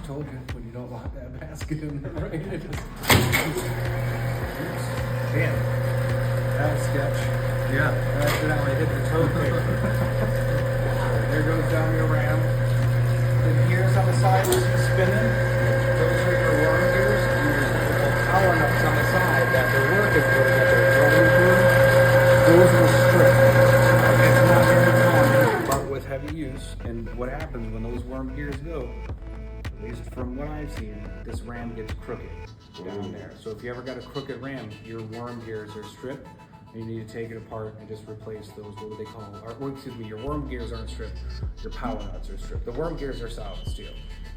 told you when you don't lock that basket in there, right? It just... Damn. That was sketch. Yeah. I accidentally hit the toe kick. There goes down your ram. The gears on the side was spinning. Those are your worm gears. And there's little power nuts on the side that the work is good that they're running through. Those will strip. It's not very long, but with heavy use. And what happens when those worm gears go, at least from what I've seen, this ram gets crooked down there. So if you ever got a crooked ram, your worm gears are stripped. And you need to take it apart and just replace those, what would they call, or excuse me, your worm gears aren't stripped, your power nuts are stripped. The worm gears are solid steel,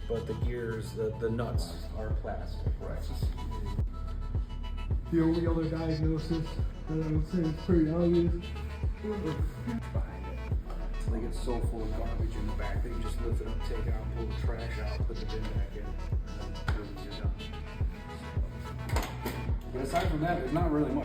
but the gears, the nuts are plastic. Right. The only other diagnosis that I would say is pretty obvious behind it. It's like it's so full of garbage in the back that you just lift it up, take it out, pull the trash out, put the bin back in, and then you're done. But aside from that, there's not really much.